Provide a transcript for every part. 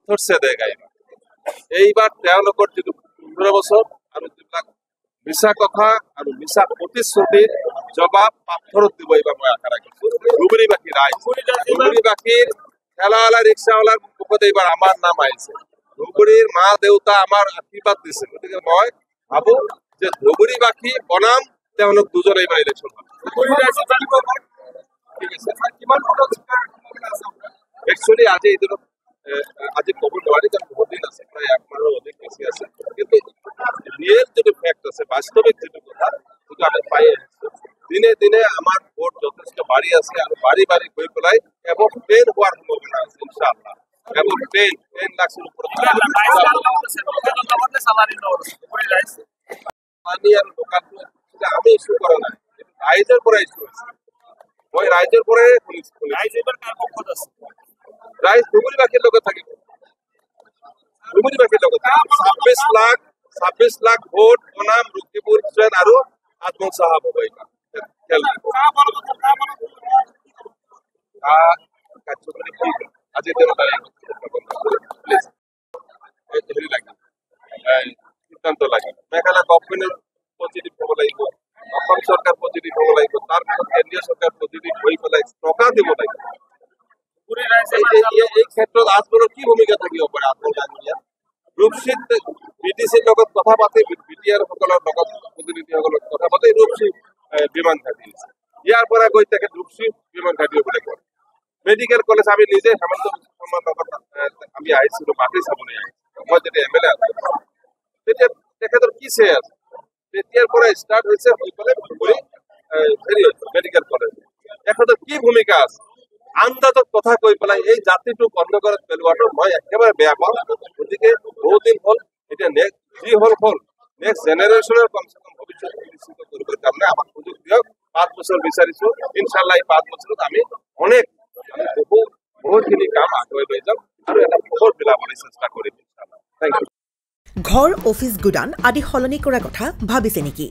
ধৰছে দেখা এইবাৰ তেওঁলোকৰ যিটো 15 বছৰ আৰু যিবিলাক মিছা কথা আৰু মিছা প্ৰতিশ্ৰুতিৰ জবাব পাথৰত দিব এইবাৰ মই আশা ৰাখিছো ধুবুৰীবাসী ৰাইজ ধুবুৰীবাসীৰ ঠেলাৱালা ৰিক্সাৱালাৰ মুখত এইবাৰ আমাৰ নাম আহিছে ধুবুৰীৰ মা দেউতা আমাৰ আশীৰ্বাদ দিছে গতিকে মই ভাবো যে ধুবুৰীবাসী বনাম তেওঁলোক দুজন এইবাৰ ইলেকশ্যন একচুৱেলি আজি এই দিনত আজি ক'ব নোৱাৰি কাৰণ বহুত দিন আছে প্ৰায় 1 মাহৰ অধিক বেছি আছে কিন্তু ৰিয়েল যিটো ফেক্ট আছে বাস্তৱিক যিটো কথা যিটো আমি পাই আহিছো দিনে দিনে আমাৰ ভোট যথেষ্ট বাঢ়ি আছে আৰু বাঢ়ি গৈ পেলাই এবাৰ 10 হোৱাৰ সম্ভাৱনা আছে ইনশাআল্লাহ এবাৰ 10 লাখৰ ওপৰত পানী আৰু দোকানটো আমি ইছ্যু কৰা নাই ৰাইজৰ পৰা ইছ্যু আছে মই ৰাইজৰ পৰাই শুনিছো ৰাইজ এইবাৰ কাৰ পক্ষত আছে ৰাইজ ধুবুৰীবাসীৰ লগত থাকিব ধুবুৰীবাসীৰ লগত 26 লাখ ভোট বনাম ৰুকিপুৰ হুছেইন আৰু আজমল সাহাব হ'ব এইবাৰ আজি দিনত হেৰি লাগে সিদ্ধান্ত লাগে মেঘালয় গভৰ্ণমেণ্টৰ পজিটিভ হ'ব লাগিব অসম চৰকাৰ পজিটিভ হ'ব লাগিব তাৰ পিছত কেন্দ্ৰীয় চৰকাৰ পজিটিভ হৈ পেলাই টকা দিব লাগিব এই ক্ষেত্ৰত আজমলৰ কি ভূমিকা থাকিব পাৰে আজমল ডাঙৰীয়া ৰূপসীত বিটিচিৰ লগত কথা পাতি বিটিআৰ সকলৰ লগত প্ৰতিনিধিসকলৰ কথা পাতি ৰূপসী বিমান ঘাটি আছে ইয়াৰ পৰা গৈ তেখেত ৰূপসী বিমান ঘাটি হ'বলৈ কয় মেডিকেল কলেজ আমি নিজে হেমন্ত শৰ্মাৰ লগত আমি আহিছিলো মাটি চাবলৈ আহিছিলো মই যেতিয়া MLA আছিলো তেতিয়া তেখেতৰ কি চে আছে তেতিয়াৰ পৰা ষ্টাৰ্ট হৈছে হৈ পেলাই হেৰি মেডিকেল কলেজ তেখেতৰ কি ভূমিকা আছে আন্দাজত কথা কৈ পেলাই এই জাতিটোক অন্ধকাৰত পেলোৱাটো মই একেবাৰে বেয়া পাওঁ গতিকে বহুত দিন হ'ল এতিয়া যি হ'ল নেক্সট জেনেৰেশ্যনৰ কমচে কম ভৱিষ্যত নিশ্চিত কৰিবৰ কাৰণে আমাক সুযোগ দিয়ক 5 বছৰ বিচাৰিছো ইনশাআল্লাহ এই 5 বছৰত আমি বহুতখিনি কাম আগুৱাই লৈ যাম আৰু এটা খবৰ মিলাবলৈ চেষ্টা কৰিম ইনশাআল্লাহ থেংক ইউ ঘৰ অফিচ গুদান আদি সলনি কৰাৰ কথা ভাবিছে নেকি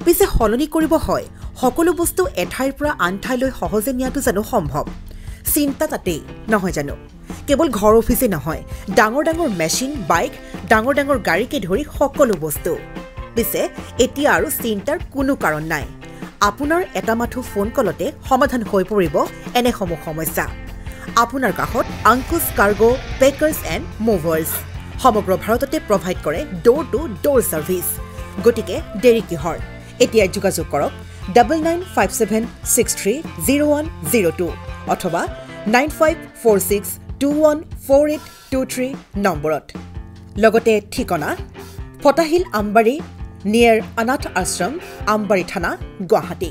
পিছে সলনি কৰিব হয় সকলো বস্তু এঠাইৰ পৰা আন ঠাইলৈ সহজে নিয়াটো জানো সম্ভৱ চিন্তা তাতেই নহয় জানো কেৱল ঘৰ অফিচে নহয় ডাঙৰ মেচিন বাইক ডাঙৰ গাড়ীকে ধৰি সকলো বস্তু পিছে এতিয়া আৰু চিন্তাৰ কোনো কাৰণ নাই আপোনাৰ এটা মাথো ফোন কলতে সমাধান হৈ পৰিব এনেসমূহ সমস্যা আপোনাৰ কাষত আংকুশ কাৰ্গো পেকাৰ্ছ এণ্ড মুভাৰ্ছ সমগ্ৰ ভাৰততে প্ৰভাইড কৰে ডোৰ টু ডোৰ ছাৰ্ভিচ গতিকে দেৰি কিহৰ এতিয়া যোগাযোগ কৰক 9957630102 অথবা 9546214823 নম্বৰত লগতে ঠিকনা ফটাহিল আমবাৰী নিয়াৰ অনাথ আশ্ৰম আমবাৰী থানা গুৱাহাটী